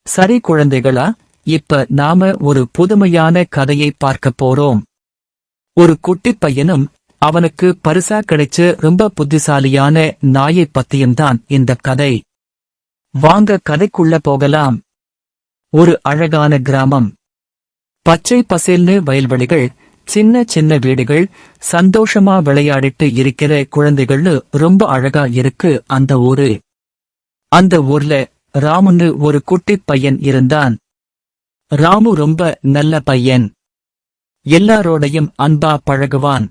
சரி குழந்தைகளா, இப்ப நாம ஒரு புதுமையான கதையை பார்க்க போறோம். ஒரு குட்டிப் பையனும் அவனுக்கு பரிசா கிடைச்ச ரொம்ப புத்திசாலியான நாயைப் பத்தியும் தான் இந்த கதை. வாங்க கதைக்குள்ள போகலாம். ஒரு அழகான கிராமம். பச்சை பசேல்னு வயல்வெளிகள், சின்ன சின்ன வீடுகள், சந்தோஷமா விளையாடிட்டு இருக்கிற குழந்தைகள்னு ரொம்ப அழகா இருக்கு அந்த ஊரு. அந்த ஊர்ல ராமுன்னு ஒரு குட்டிப் பையன் இருந்தான். ராமு ரொம்ப நல்ல பையன். எல்லாரோடையும் அன்பா பழகுவான்.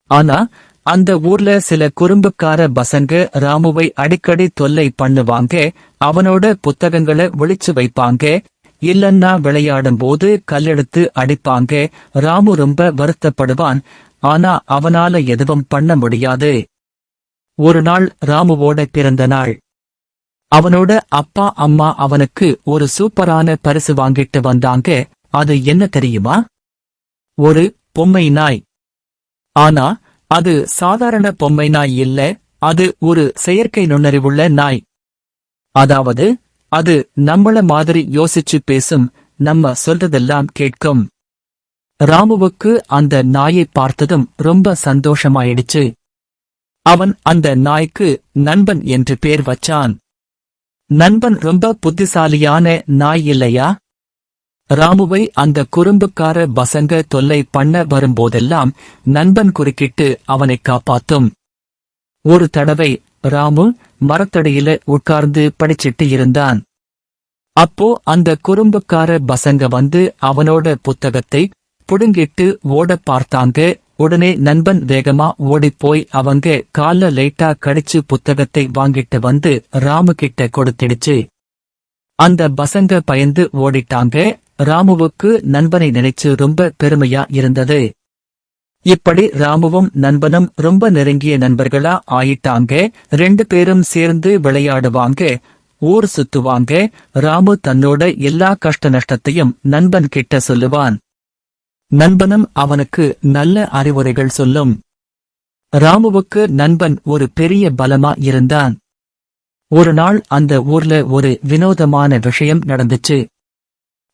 ஆனா அந்த ஊர்ல சில குறும்புக்கார பசங்க ராமுவை அடிக்கடி தொல்லை பண்ணுவாங்க. அவனோட புத்தகங்களை ஒளிச்சு வைப்பாங்க, இல்லன்னா விளையாடும் போது கல்லெடுத்து அடிப்பாங்க. ராமு ரொம்ப வருத்தப்படுவான். ஆனா அவனால எதுவும் பண்ண முடியாது. ஒரு நாள் ராமுவோட பிறந்த நாள். அவனோட அப்பா அம்மா அவனுக்கு ஒரு சூப்பரான பரிசு வாங்கிட்டு வந்தாங்க. அது என்ன தெரியுமா? ஒரு பொம்மை நாய். ஆனா அது சாதாரண பொம்மை நாய் இல்ல, அது ஒரு செயற்கை நுண்ணறிவுள்ள நாய். அதாவது அது நம்மள மாதிரி யோசிச்சு பேசும், நம்ம சொல்றதெல்லாம் கேட்கும். ராமுவுக்கு அந்த நாயை பார்த்ததும் ரொம்ப சந்தோஷமாயிடுச்சு. அவன் அந்த நாய்க்கு நண்பன் என்று பேர் வச்சான். நண்பன் ரொம்ப புத்திசாலியான நாய் இல்லையா? ராமுவை அந்த குறும்புக்கார பசங்க தொல்லை பண்ண வரும்போதெல்லாம் நண்பன் குறுக்கிட்டு அவனை காப்பாத்தும். ஒரு தடவை ராமு மரத்தடியில உட்கார்ந்து படிச்சிட்டு இருந்தான். அப்போ அந்த குறும்புக்கார பசங்க வந்து அவனோட புத்தகத்தை புடுங்கிட்டு ஓட பார்த்தாங்க. உடனே நண்பன் வேகமா ஓடிப்போய் அவங்க கால்ல லைட்டா கடிச்சு புத்தகத்தை வாங்கிட்டு வந்து ராமு கிட்ட கொடுத்திடுச்சு. அந்த பசங்க பயந்து ஓடிட்டாங்க. ராமுவுக்கு நண்பனை நினைச்சு ரொம்ப பெருமையா இருந்தது. இப்படி ராமுவும் நண்பனும் ரொம்ப நெருங்கிய நண்பர்களா ஆயிட்டாங்க. 2 பேரும் சேர்ந்து விளையாடுவாங்க, ஊர் சுத்துவாங்க. ராமு தன்னோட எல்லா கஷ்ட நஷ்டத்தையும் நண்பன் கிட்ட சொல்லுவான். நண்பனும் அவனுக்கு நல்ல அறிவுரைகள் சொல்லும். ராமுவுக்கு நண்பன் ஒரு பெரிய பலமா இருந்தான். ஒரு நாள் அந்த ஊர்ல ஒரு வினோதமான விஷயம் நடந்துச்சு.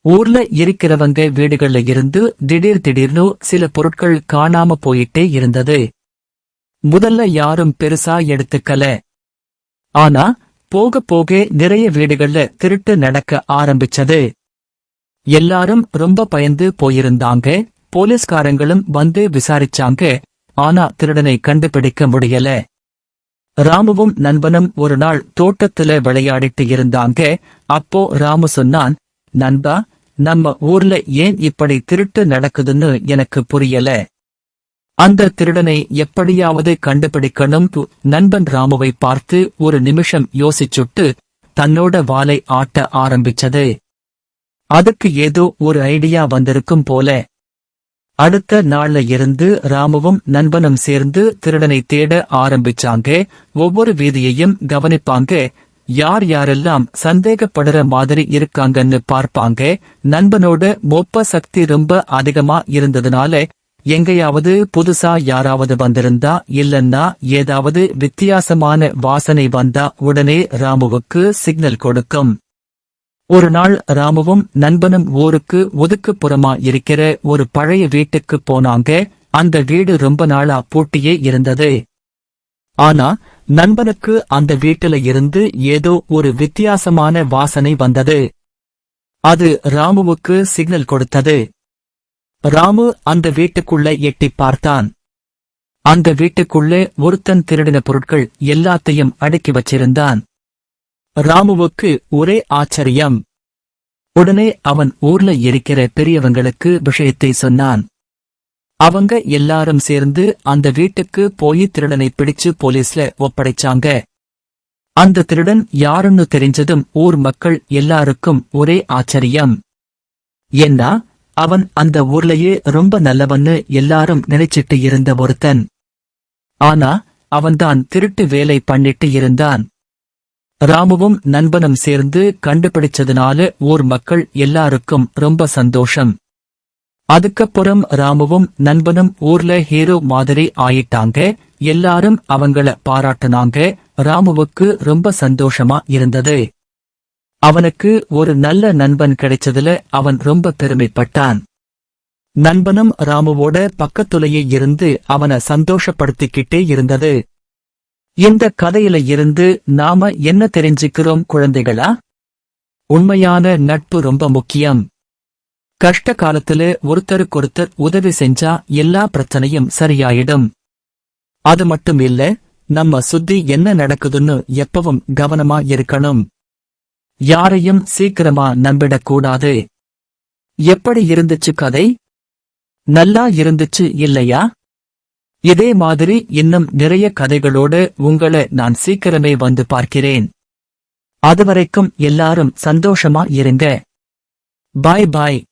ஊர்ல இருக்கிறவங்க வீடுகள்ல இருந்து திடீர்னு சில பொருட்கள் காணாம போயிட்டே இருந்தது. முதல்ல யாரும் பெருசா எடுத்துக்கல. ஆனா போக போக நிறைய வீடுகள்ல திருட்டு நடக்க ஆரம்பிச்சது. எல்லாரும் ரொம்ப பயந்து போயிருந்தாங்க. போலீஸ்காரங்களும் வந்து விசாரிச்சாங்க. ஆனா திருடனை கண்டுபிடிக்க முடியல. ராமுவும் நண்பனும் ஒரு நாள் தோட்டத்துல விளையாடிட்டு இருந்தாங்க. அப்போ ராமு சொன்னான், நண்பா, நம்ம ஊர்ல ஏன் இப்படி திருட்டு நடக்குதுன்னு எனக்கு புரியல. அந்த திருடனை எப்படியாவது கண்டுபிடிக்கணும். நண்பன் ராமுவை பார்த்து ஒரு நிமிஷம் யோசிச்சுட்டு தன்னோட வாலை ஆட்ட ஆரம்பிச்சது. அதுக்கு ஏதோ ஒரு ஐடியா வந்திருக்கும் போல. அடுத்த நாள்ல இருந்து ராமுவும் நண்பனும் சேர்ந்து திருடனை தேட ஆரம்பிச்சாங்க. ஒவ்வொரு வீதியையும் கவனிப்பாங்க. யார் யாரெல்லாம் சந்தேகப்படுற மாதிரி இருக்காங்கன்னு பார்ப்பாங்க. நண்பனோட மொப்ப சக்தி ரொம்ப அதிகமா இருந்ததுனால எங்கேயாவது புதுசா யாராவது வந்திருந்தா, இல்லன்னா ஏதாவது வித்தியாசமான வாசனை வந்தா உடனே ராமுவுக்கு சிக்னல் கொடுக்கும். ஒரு நாள் ராமுவும் நண்பனும் ஊருக்கு ஒதுக்குப்புறமா இருக்கிற ஒரு பழைய வீட்டுக்கு போனாங்க. அந்த வீடு ரொம்ப நாளா பூட்டியே இருந்தது. ஆனா நண்பனுக்கு அந்த வீட்டுல இருந்து ஏதோ ஒரு வித்தியாசமான வாசனை வந்தது. அது ராமுவுக்கு சிக்னல் கொடுத்தது. ராமு அந்த வீட்டுக்குள்ள எட்டி பார்த்தான். அந்த வீட்டுக்குள்ளே ஒருத்தன் திருடின பொருட்கள் எல்லாத்தையும் அடுக்கி வச்சிருந்தான். ராமுவுக்கு ஒரே ஆச்சரியம். உடனே அவன் ஊர்ல இருக்கிற பெரியவங்களுக்கு விஷயத்தை சொன்னான். அவங்க எல்லாரும் சேர்ந்து அந்த வீட்டுக்கு போய் திருடனை பிடிச்சு போலீஸ்ல ஒப்படைச்சாங்க. அந்த திருடன் யாருன்னு தெரிஞ்சதும் ஊர் மக்கள் எல்லாருக்கும் ஒரே ஆச்சரியம். ஏன்னா அவன் அந்த ஊர்லயே ரொம்ப நல்லவன்னு எல்லாரும் நினைச்சிட்டு இருந்த ஒருத்தன். ஆனா அவன்தான் திருட்டு வேலை பண்ணிட்டு இருந்தான். ராமுவும் நண்பனும் சேர்ந்து கண்டுபிடிச்சதுனால ஊர் மக்கள் எல்லாருக்கும் ரொம்ப சந்தோஷம். அதுக்கப்புறம் ராமுவும் நண்பனும் ஊர்ல ஹீரோ மாதிரி ஆயிட்டாங்க. எல்லாரும் அவங்கள பாராட்டுனாங்க. ராமுவுக்கு ரொம்ப சந்தோஷமா இருந்தது. அவனுக்கு ஒரு நல்ல நண்பன் கிடைச்சதுல அவன் ரொம்ப பெருமைப்பட்டான். நண்பனும் ராமுவோட பக்கத்துலயே இருந்து அவனை சந்தோஷப்படுத்திக்கிட்டே இருந்தது. இந்த கதையில இருந்து நாம என்ன தெரிஞ்சுக்கிறோம் குழந்தைகளா? உண்மையான நட்பு ரொம்ப முக்கியம். கஷ்ட காலத்துல ஒருத்தருக்கொருத்தர் உதவி செஞ்சா எல்லா பிரச்சனையும் சரியாயிடும். அது மட்டும் இல்ல, நம்ம சுத்தி என்ன நடக்குதுன்னு எப்பவும் கவனமா இருக்கணும். யாரையும் சீக்கிரமா நம்பிடக்கூடாது. எப்படி இருந்துச்சு கதை? நல்லா இருந்துச்சு இல்லையா? இதே மாதிரி இன்னும் நிறைய கதைகளோடு உங்களை நான் சீக்கிரமே வந்து பார்க்கிறேன். அதுவரைக்கும் எல்லாரும் சந்தோஷமா இருங்க. பாய் பாய்.